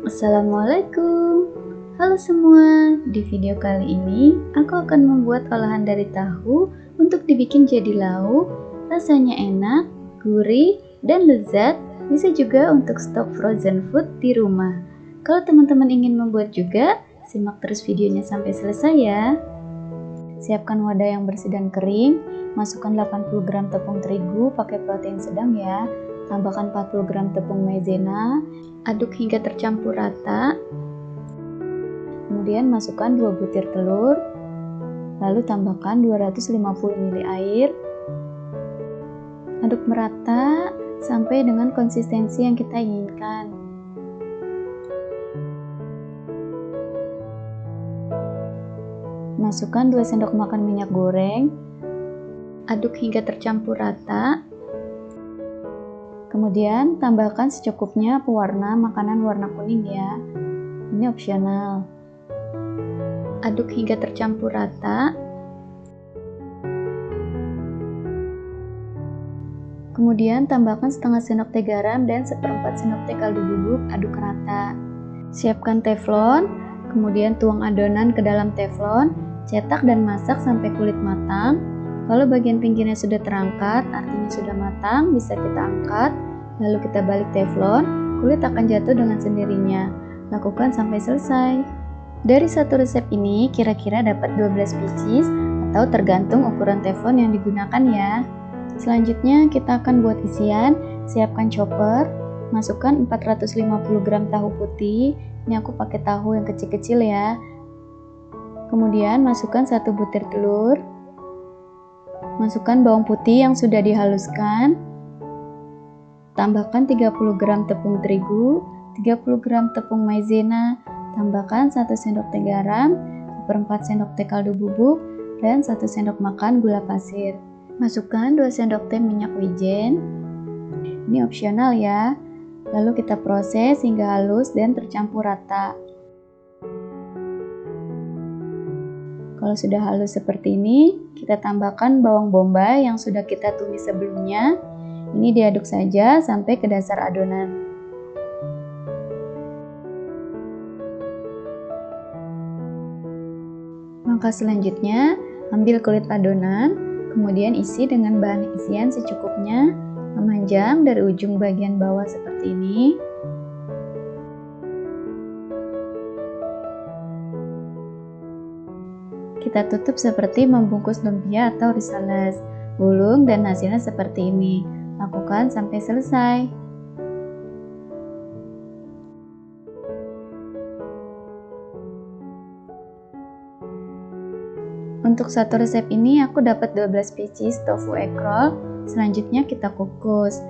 Assalamualaikum. Halo semua, di video kali ini aku akan membuat olahan dari tahu untuk dibikin jadi lauk. Rasanya enak, gurih, dan lezat. Bisa juga untuk stok frozen food di rumah. Kalau teman-teman ingin membuat juga, simak terus videonya sampai selesai ya. Siapkan wadah yang bersih dan kering. Masukkan 80 gram tepung terigu pakai protein sedang ya. Tambahkan 40 gram tepung maizena. Aduk hingga tercampur rata. Kemudian masukkan 2 butir telur. Lalu tambahkan 250 ml air. Aduk merata sampai dengan konsistensi yang kita inginkan. Masukkan 2 sendok makan minyak goreng. Aduk hingga tercampur rata. Kemudian tambahkan secukupnya pewarna makanan warna kuning ya. Ini opsional. Aduk hingga tercampur rata. Kemudian tambahkan setengah sendok teh garam dan seperempat sendok teh kaldu bubuk, aduk rata. Siapkan teflon, kemudian tuang adonan ke dalam teflon, cetak dan masak sampai kulit matang. Kalau bagian pinggirnya sudah terangkat, artinya sudah matang, bisa kita angkat. Lalu kita balik teflon, kulit akan jatuh dengan sendirinya. Lakukan sampai selesai. Dari satu resep ini kira-kira dapat 12 pieces atau tergantung ukuran teflon yang digunakan ya. Selanjutnya kita akan buat isian. Siapkan chopper, masukkan 450 gram tahu putih. Ini aku pakai tahu yang kecil-kecil ya. Kemudian masukkan 1 butir telur. Masukkan bawang putih yang sudah dihaluskan. Tambahkan 30 gram tepung terigu, 30 gram tepung maizena, tambahkan 1 sendok teh garam, seperempat sendok teh kaldu bubuk, dan 1 sendok makan gula pasir. Masukkan 2 sendok teh minyak wijen. Ini opsional ya. Lalu kita proses hingga halus dan tercampur rata. Kalau sudah halus seperti ini, kita tambahkan bawang bombay yang sudah kita tumis sebelumnya. Ini diaduk saja sampai ke dasar adonan. Langkah selanjutnya, ambil kulit adonan, kemudian isi dengan bahan isian secukupnya, memanjang dari ujung bagian bawah seperti ini. Kita tutup seperti membungkus lumpia atau risales. Gulung dan hasilnya seperti ini. Lakukan sampai selesai. Untuk satu resep ini aku dapat 12 pieces tofu egg roll. Selanjutnya kita kukus.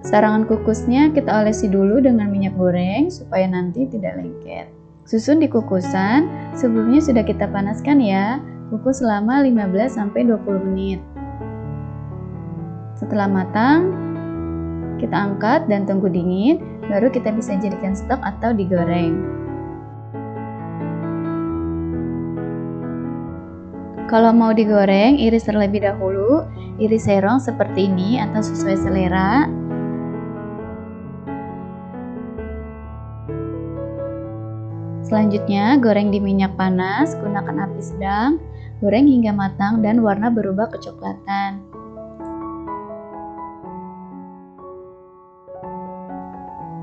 Sarangan kukusnya kita olesi dulu dengan minyak goreng supaya nanti tidak lengket. Susun di kukusan, sebelumnya sudah kita panaskan ya. Kukus selama 15-20 menit. Setelah matang, kita angkat dan tunggu dingin, baru kita bisa jadikan stok atau digoreng. Kalau mau digoreng, iris terlebih dahulu, iris serong seperti ini atau sesuai selera. Selanjutnya, goreng di minyak panas, gunakan api sedang, goreng hingga matang dan warna berubah kecoklatan.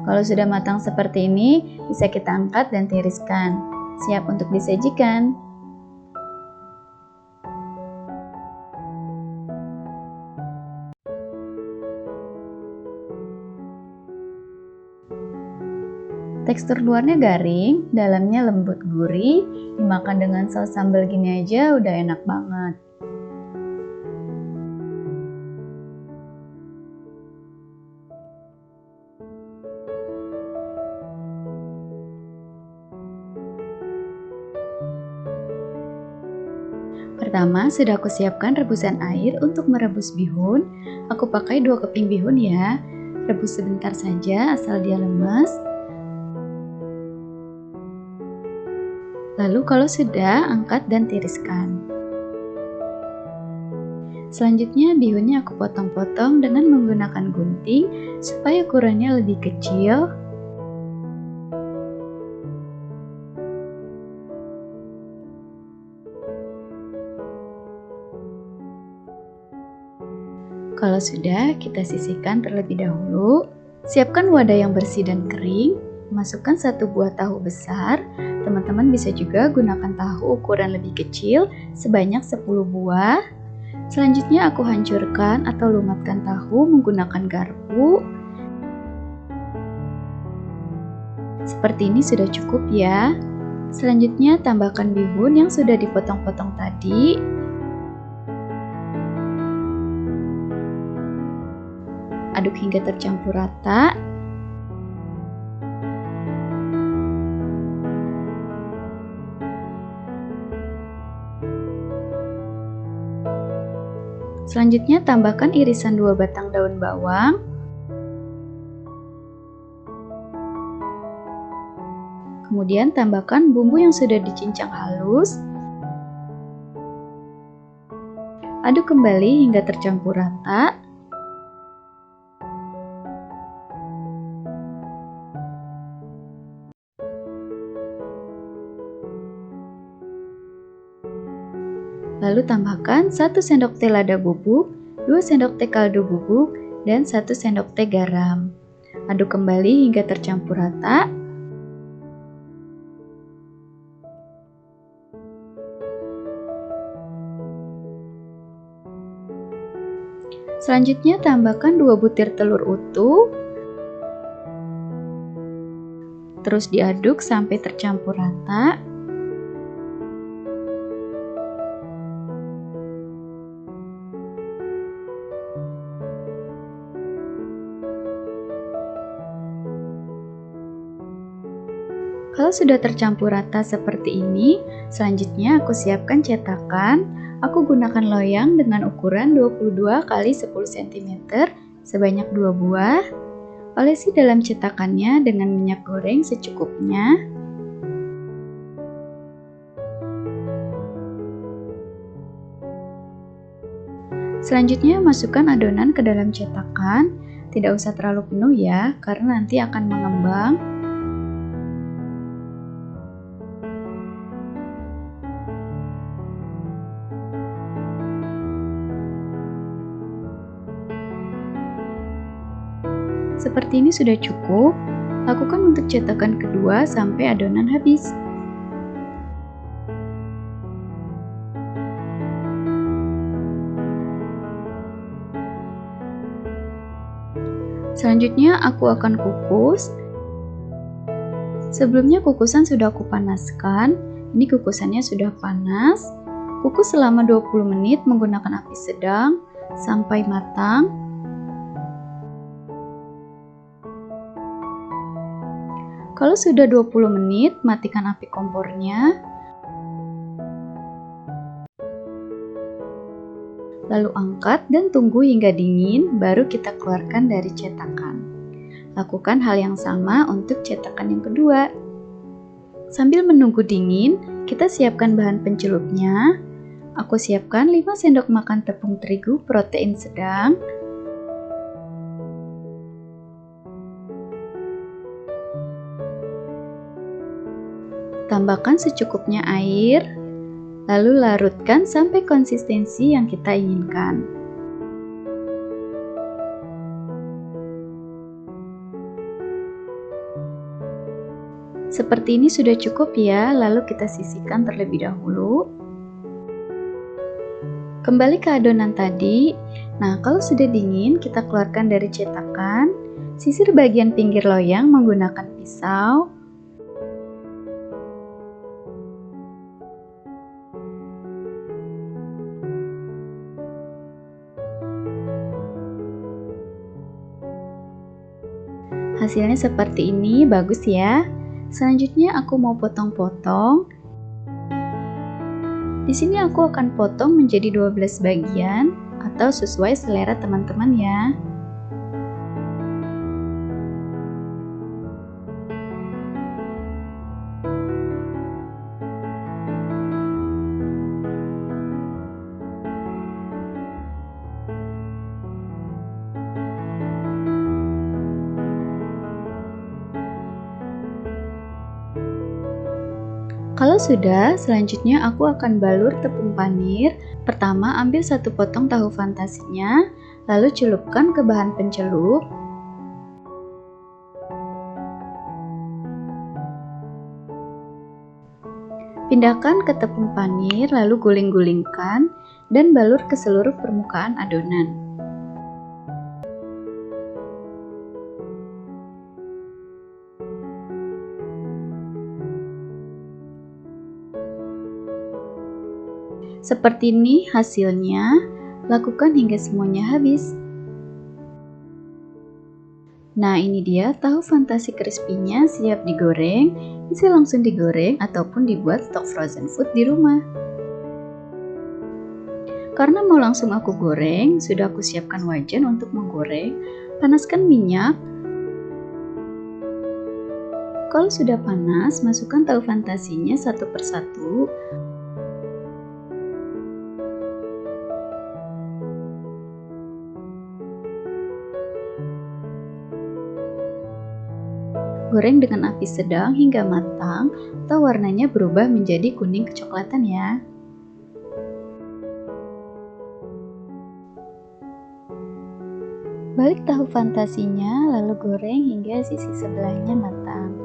Kalau sudah matang seperti ini, bisa kita angkat dan tiriskan. Siap untuk disajikan. Tekstur luarnya garing, dalamnya lembut gurih, dimakan dengan saus sambal gini aja udah enak banget. Pertama, sudah aku siapkan rebusan air untuk merebus bihun. Aku pakai 2 keping bihun ya. Rebus sebentar saja asal dia lemas. Lalu kalau sudah, angkat dan tiriskan. Selanjutnya bihunnya aku potong-potong dengan menggunakan gunting supaya ukurannya lebih kecil. Kalau sudah, kita sisihkan terlebih dahulu. Siapkan wadah yang bersih dan kering. Masukkan 1 buah tahu besar. Teman-teman bisa juga gunakan tahu ukuran lebih kecil sebanyak 10 buah. Selanjutnya aku hancurkan atau lumatkan tahu menggunakan garpu. Seperti ini sudah cukup ya. Selanjutnya tambahkan bihun yang sudah dipotong-potong tadi. Aduk hingga tercampur rata. Selanjutnya tambahkan irisan 2 batang daun bawang. Kemudian tambahkan bumbu yang sudah dicincang halus. Aduk kembali hingga tercampur rata. Lalu tambahkan 1 sendok teh lada bubuk, 2 sendok teh kaldu bubuk, dan 1 sendok teh garam. Aduk kembali hingga tercampur rata. Selanjutnya tambahkan 2 butir telur utuh. Terus diaduk sampai tercampur rata. Kalau sudah tercampur rata seperti ini, selanjutnya aku siapkan cetakan. Aku gunakan loyang dengan ukuran 22 x 10 cm sebanyak 2 buah. Olesi dalam cetakannya dengan minyak goreng secukupnya. Selanjutnya masukkan adonan ke dalam cetakan. Tidak usah terlalu penuh ya, karena nanti akan mengembang. Seperti ini sudah cukup. Lakukan untuk cetakan kedua sampai adonan habis. Selanjutnya aku akan kukus. Sebelumnya kukusan sudah aku panaskan. Ini kukusannya sudah panas. Kukus selama 20 menit menggunakan api sedang sampai matang. Kalau sudah 20 menit, matikan api kompornya. Lalu angkat dan tunggu hingga dingin, baru kita keluarkan dari cetakan. Lakukan hal yang sama untuk cetakan yang kedua. Sambil menunggu dingin, kita siapkan bahan pencelupnya. Aku siapkan 5 sendok makan tepung terigu protein sedang. Tambahkan secukupnya air, lalu larutkan sampai konsistensi yang kita inginkan. Seperti ini sudah cukup ya, lalu kita sisihkan terlebih dahulu. Kembali ke adonan tadi. Nah, kalau sudah dingin, kita keluarkan dari cetakan. Sisir bagian pinggir loyang menggunakan pisau. Hasilnya seperti ini, bagus ya. Selanjutnya aku mau potong-potong. Di sini aku akan potong menjadi 12 bagian atau sesuai selera teman-teman ya. Kalau sudah, selanjutnya aku akan balur tepung panir. Pertama, ambil 1 potong tahu fantasinya, lalu celupkan ke bahan pencelup. Pindahkan ke tepung panir, lalu guling-gulingkan dan balur ke seluruh permukaan adonan. Seperti ini hasilnya, lakukan hingga semuanya habis. Nah, ini dia tahu fantasi crispy-nya siap digoreng. Bisa langsung digoreng ataupun dibuat stok frozen food di rumah. Karena mau langsung aku goreng, sudah aku siapkan wajan untuk menggoreng. Panaskan minyak. Kalau sudah panas, masukkan tahu fantasinya satu persatu. Goreng dengan api sedang hingga matang atau warnanya berubah menjadi kuning kecoklatan ya. Balik tahu fantasinya lalu goreng hingga sisi sebelahnya matang.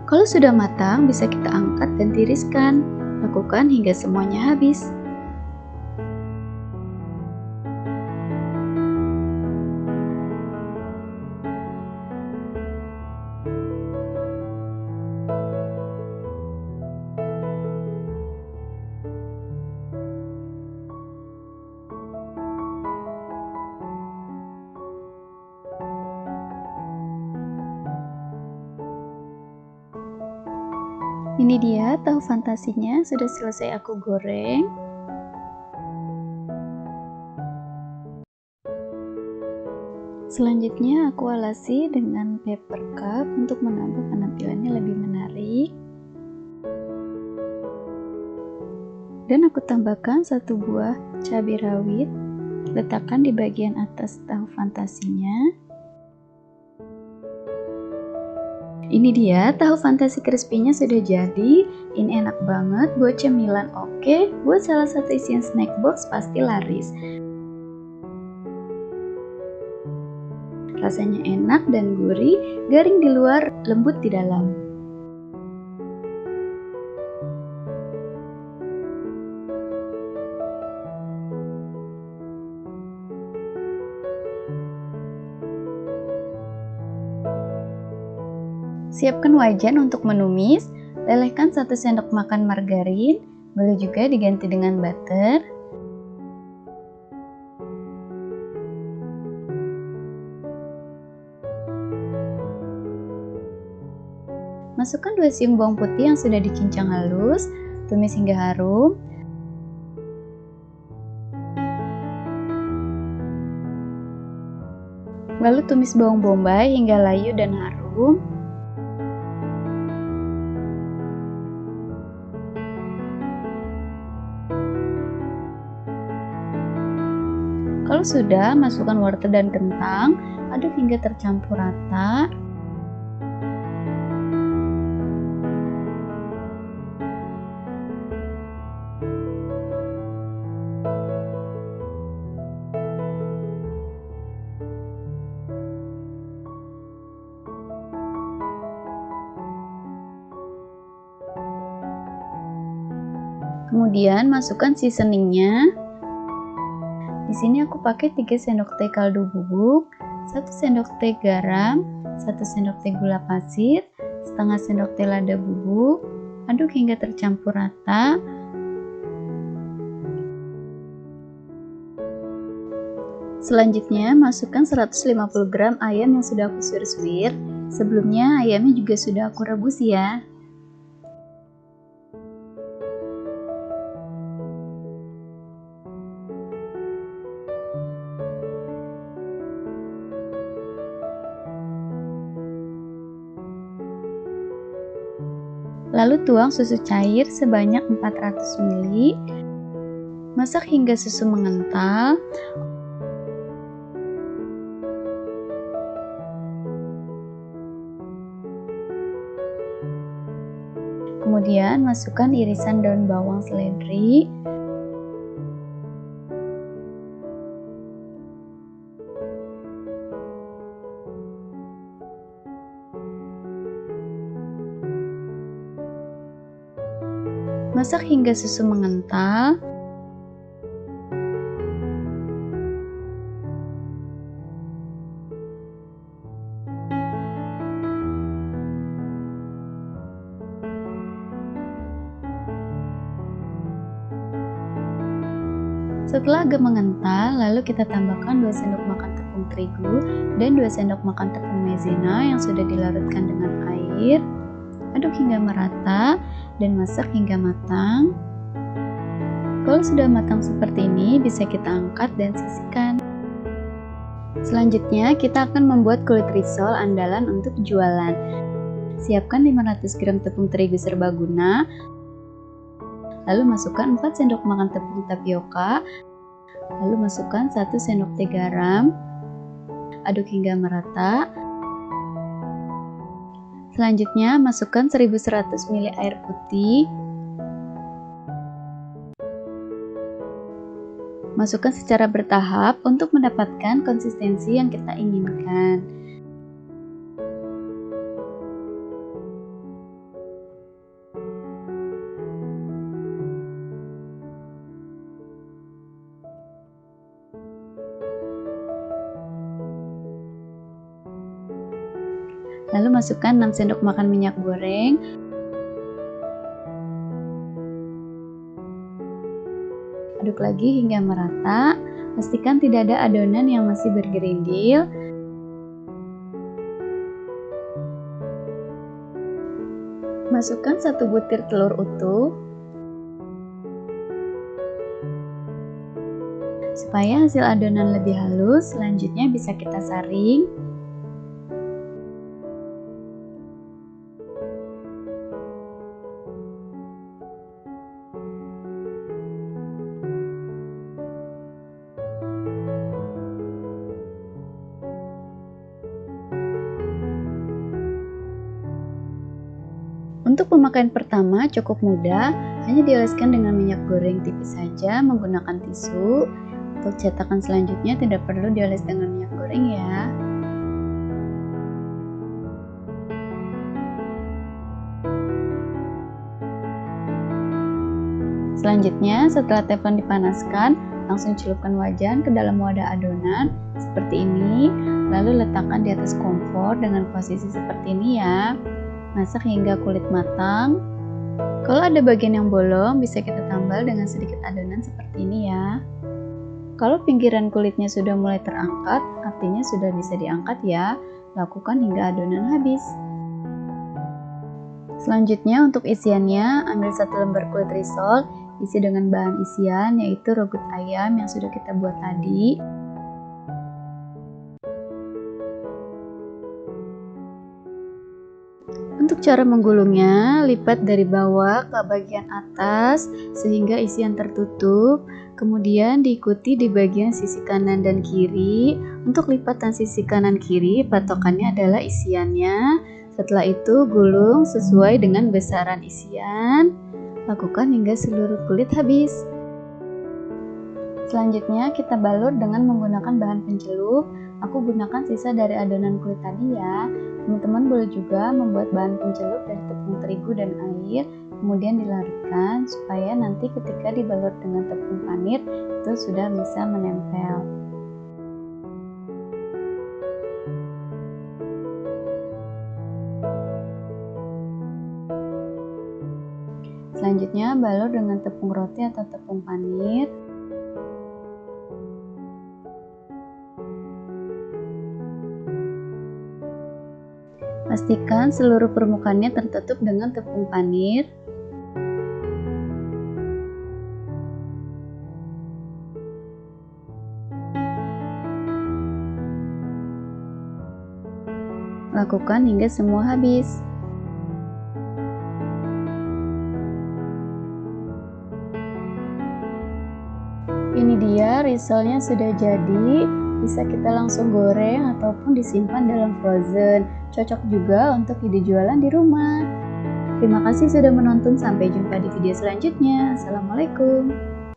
Kalau sudah matang, bisa kita angkat dan tiriskan. Lakukan hingga semuanya habis. Ini dia tahu fantasinya sudah selesai aku goreng. Selanjutnya aku alasi dengan paper cup untuk menambah penampilannya lebih menarik. Dan aku tambahkan 1 buah cabai rawit, letakkan di bagian atas tahu fantasinya. Ini dia tahu fantasi crispy-nya sudah jadi. Ini enak banget buat cemilan, oke. Buat salah satu isian snack box pasti laris. Rasanya enak dan gurih, garing di luar, lembut di dalam. Siapkan wajan untuk menumis, lelehkan 1 sendok makan margarin, boleh juga diganti dengan butter. Masukkan 2 siung bawang putih yang sudah dicincang halus, tumis hingga harum. Lalu tumis bawang bombay hingga layu dan harum. Kalau sudah, masukkan wortel dan kentang, aduk hingga tercampur rata. Kemudian masukkan seasoningnya. Di sini aku pakai 3 sendok teh kaldu bubuk, 1 sendok teh garam, 1 sendok teh gula pasir, setengah sendok teh lada bubuk. Aduk hingga tercampur rata. Selanjutnya masukkan 150 gram ayam yang sudah aku suir-suir. Sebelumnya ayamnya juga sudah aku rebus ya. Lalu tuang susu cair sebanyak 400 ml. Masak hingga susu mengental. Kemudian masukkan irisan daun bawang seledri. Masak hingga susu mengental. Setelah agak mengental, lalu kita tambahkan 2 sendok makan tepung terigu dan 2 sendok makan tepung maizena yang sudah dilarutkan dengan air. Aduk hingga merata dan masak hingga matang. Kalau sudah matang seperti ini, bisa kita angkat dan sisihkan. Selanjutnya, kita akan membuat kulit risol andalan untuk jualan. Siapkan 500 gram tepung terigu serbaguna. Lalu masukkan 4 sendok makan tepung tapioka. Lalu masukkan 1 sendok teh garam. Aduk hingga merata. Selanjutnya, masukkan 1100 ml air putih. Masukkan secara bertahap untuk mendapatkan konsistensi yang kita inginkan. Lalu masukkan 6 sendok makan minyak goreng. Aduk lagi hingga merata. Pastikan tidak ada adonan yang masih bergerindil. Masukkan 1 butir telur utuh. Supaya hasil adonan lebih halus, selanjutnya bisa kita saring. Untuk pemakaian pertama cukup mudah, hanya dioleskan dengan minyak goreng tipis saja menggunakan tisu. Untuk cetakan selanjutnya tidak perlu dioles dengan minyak goreng ya. Selanjutnya, setelah teflon dipanaskan, langsung celupkan wajan ke dalam wadah adonan seperti ini, lalu letakkan di atas kompor dengan posisi seperti ini ya. Masak hingga kulit matang. Kalau ada bagian yang bolong, bisa kita tambal dengan sedikit adonan seperti ini ya. Kalau pinggiran kulitnya sudah mulai terangkat, artinya sudah bisa diangkat ya. Lakukan hingga adonan habis. Selanjutnya untuk isiannya, ambil 1 lembar kulit risol, isi dengan bahan isian yaitu rogut ayam yang sudah kita buat tadi. Untuk cara menggulungnya, lipat dari bawah ke bagian atas sehingga isian tertutup, kemudian diikuti di bagian sisi kanan dan kiri. Untuk lipatan sisi kanan kiri, patokannya adalah isiannya. Setelah itu gulung sesuai dengan besaran isian. Lakukan hingga seluruh kulit habis. Selanjutnya kita balut dengan menggunakan bahan pencelup. Aku gunakan sisa dari adonan kulit tadi ya. Teman-teman boleh juga membuat bahan pencelup dari tepung terigu dan air, kemudian dilarutkan supaya nanti ketika dibalut dengan tepung panir itu sudah bisa menempel. Selanjutnya balut dengan tepung roti atau tepung panir. Pastikan seluruh permukaannya tertutup dengan tepung panir. Lakukan hingga semua habis. dia risolnya sudah jadi, bisa kita langsung goreng ataupun disimpan dalam frozen. Cocok juga untuk ide jualan di rumah. Terima kasih sudah menonton, sampai jumpa di video selanjutnya. Assalamualaikum.